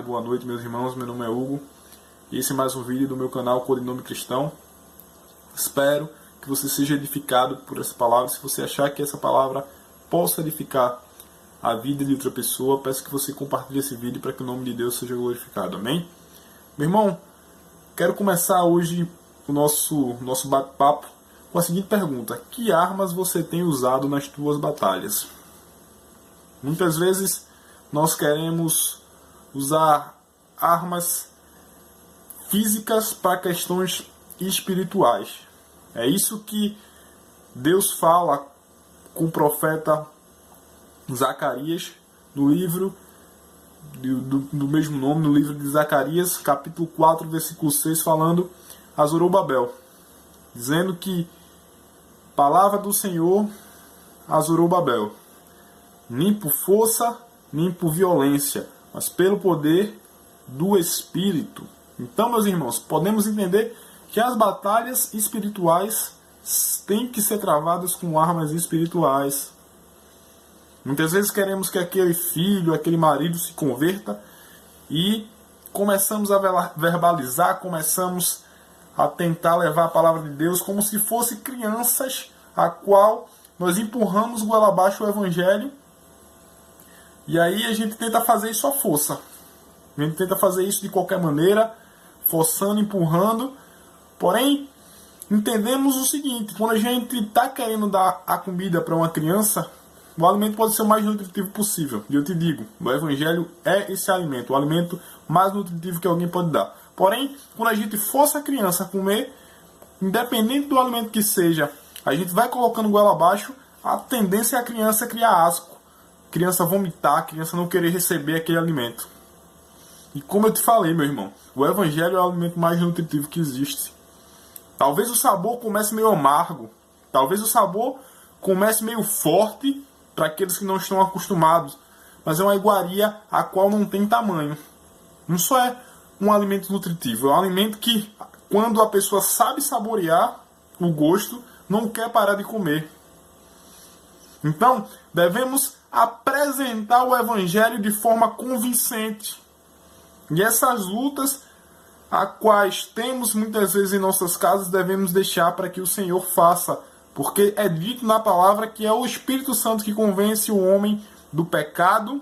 boa noite, meus irmãos. Meu nome é Hugo e esse é mais um vídeo do meu canal Codinome Cristão. Espero que você seja edificado por essa palavra. Se você achar que essa palavra possa edificar a vida de outra pessoa, peço que você compartilhe esse vídeo para que o nome de Deus seja glorificado. Amém? Meu irmão, quero começar hoje o nosso bate-papo com a seguinte pergunta: que armas você tem usado nas tuas batalhas? Muitas vezes nós queremos usar armas físicas para questões espirituais. É isso que Deus fala com o profeta Zacarias no livro do mesmo nome, no livro de Zacarias, capítulo 4, versículo 6, falando a Zorobabel, dizendo que palavra do Senhor a Zorobabel, nem por força, nem por violência, mas pelo poder do Espírito. Então, meus irmãos, podemos entender que as batalhas espirituais têm que ser travadas com armas espirituais. Muitas vezes queremos que aquele filho, aquele marido se converta e começamos a verbalizar, começamos a tentar levar a palavra de Deus como se fossem crianças a qual nós empurramos goela abaixo o Evangelho. E aí a gente tenta fazer isso à força. A gente tenta fazer isso de qualquer maneira, forçando, empurrando. Porém, entendemos o seguinte: quando a gente está querendo dar a comida para uma criança, o alimento pode ser o mais nutritivo possível. E eu te digo, o Evangelho é esse alimento, o alimento mais nutritivo que alguém pode dar. Porém, quando a gente força a criança a comer, independente do alimento que seja, a gente vai colocando goela abaixo, a tendência é a criança criar asco, a criança vomitar, a criança não querer receber aquele alimento. E como eu te falei, meu irmão, o Evangelho é o alimento mais nutritivo que existe. Talvez o sabor comece meio amargo, talvez o sabor comece meio forte para aqueles que não estão acostumados, mas é uma iguaria a qual não tem tamanho. Não só é um alimento nutritivo, é um alimento que, quando a pessoa sabe saborear o gosto, não quer parar de comer. Então, devemos apresentar o Evangelho de forma convincente. E essas lutas, a quais temos muitas vezes em nossas casas, devemos deixar para que o Senhor faça. Porque é dito na palavra que é o Espírito Santo que convence o homem do pecado,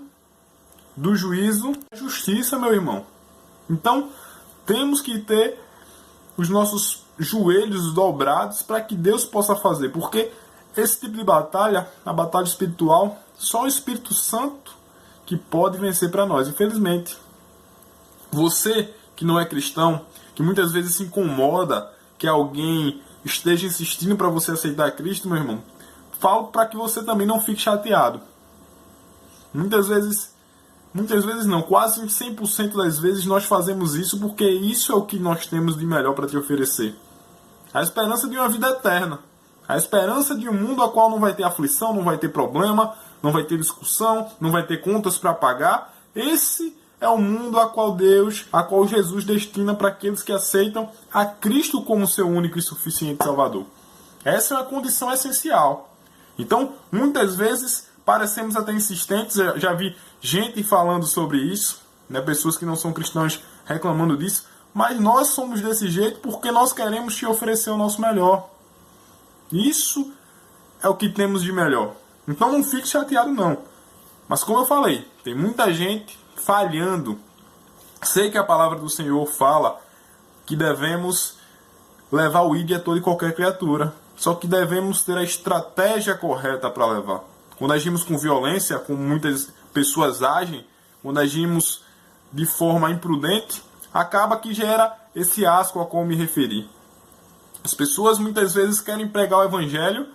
do juízo, da justiça, meu irmão. Então, temos que ter os nossos joelhos dobrados para que Deus possa fazer. Porque esse tipo de batalha, a batalha espiritual, só o Espírito Santo que pode vencer para nós, infelizmente. Você que não é cristão, que muitas vezes se incomoda que alguém esteja insistindo para você aceitar Cristo, meu irmão, falo para que você também não fique chateado. Muitas vezes não, quase 100% das vezes nós fazemos isso porque isso é o que nós temos de melhor para te oferecer. A esperança de uma vida eterna. A esperança de um mundo a qual não vai ter aflição, não vai ter problema, não vai ter discussão, não vai ter contas para pagar. Esse é o mundo a qual Jesus destina para aqueles que aceitam a Cristo como seu único e suficiente Salvador. Essa é uma condição essencial. Então, muitas vezes, parecemos até insistentes. Eu já vi gente falando sobre isso, né? Pessoas que não são cristãos reclamando disso. Mas nós somos desse jeito porque nós queremos te oferecer o nosso melhor. Isso é o que temos de melhor. Então não fique chateado não. Mas como eu falei, tem muita gente falhando. Sei que a palavra do Senhor fala que devemos levar o ID a toda e qualquer criatura. Só que devemos ter a estratégia correta para levar. Quando agimos com violência, como muitas pessoas agem, quando agimos de forma imprudente, acaba que gera esse asco a qual me referi. As pessoas muitas vezes querem pregar o Evangelho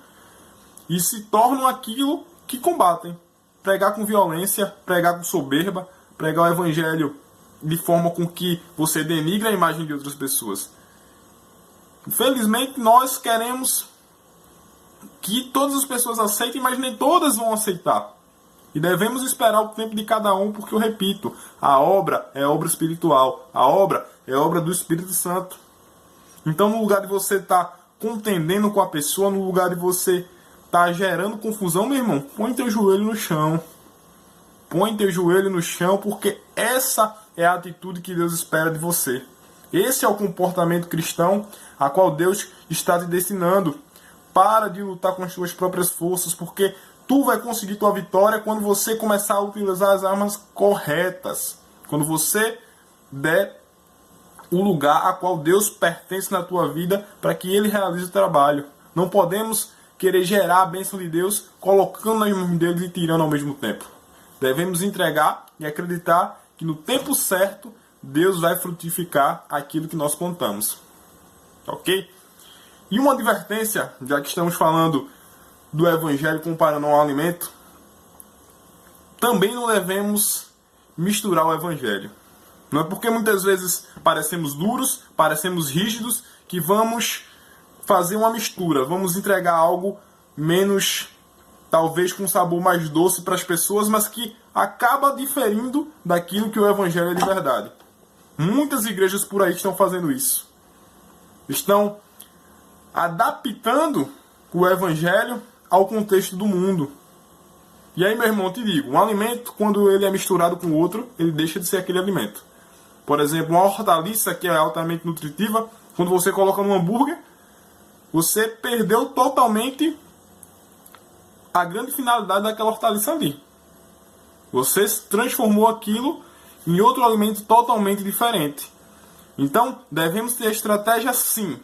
e se tornam aquilo que combatem. Pregar com violência, pregar com soberba, pregar o Evangelho de forma com que você denigre a imagem de outras pessoas. Infelizmente, nós queremos que todas as pessoas aceitem, mas nem todas vão aceitar. E devemos esperar o tempo de cada um, porque eu repito, a obra é obra espiritual, a obra é obra do Espírito Santo. Então, no lugar de você estar contendendo com a pessoa, no lugar de você estar gerando confusão, meu irmão, põe teu joelho no chão. Põe teu joelho no chão, porque essa é a atitude que Deus espera de você. Esse é o comportamento cristão a qual Deus está te destinando. Para de lutar com as suas próprias forças, porque tu vai conseguir tua vitória quando você começar a utilizar as armas corretas. Quando você der o lugar a qual Deus pertence na tua vida para que Ele realize o trabalho. Não podemos querer gerar a bênção de Deus colocando nas mãos dele e tirando ao mesmo tempo. Devemos entregar e acreditar que no tempo certo Deus vai frutificar aquilo que nós contamos. Ok? E uma advertência, já que estamos falando do Evangelho comparando ao alimento, também não devemos misturar o Evangelho. Não é porque muitas vezes parecemos duros, parecemos rígidos, que vamos fazer uma mistura, vamos entregar algo menos, talvez com um sabor mais doce para as pessoas, mas que acaba diferindo daquilo que o Evangelho é de verdade. Muitas igrejas por aí estão fazendo isso. Estão adaptando o Evangelho ao contexto do mundo. E aí, meu irmão, te digo, um alimento, quando ele é misturado com outro, ele deixa de ser aquele alimento. Por exemplo, uma hortaliça que é altamente nutritiva, quando você coloca no hambúrguer, você perdeu totalmente a grande finalidade daquela hortaliça ali. Você transformou aquilo em outro alimento totalmente diferente. Então, devemos ter estratégia sim,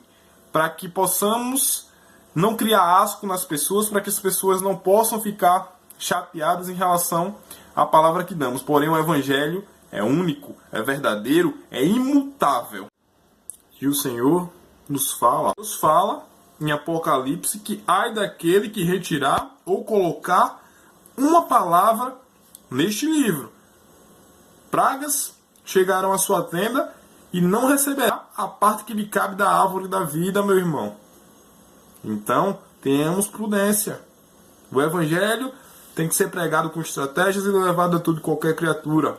para que possamos não criar asco nas pessoas, para que as pessoas não possam ficar chateadas em relação à palavra que damos. Porém, o Evangelho é único, é verdadeiro, é imutável. E o Senhor nos fala em Apocalipse que ai daquele que retirar ou colocar uma palavra neste livro. Pragas chegarão à sua tenda e não receberá a parte que lhe cabe da árvore da vida, meu irmão. Então, tenhamos prudência. O Evangelho tem que ser pregado com estratégias e levado a tudo e qualquer criatura.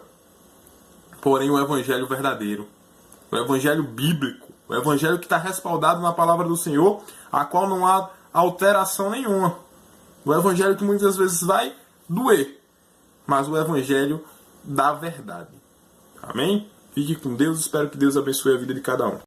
Porém, o Evangelho verdadeiro, o Evangelho bíblico, o Evangelho que está respaldado na palavra do Senhor, a qual não há alteração nenhuma. O Evangelho que muitas vezes vai doer, mas o Evangelho da verdade. Amém? Fique com Deus, espero que Deus abençoe a vida de cada um.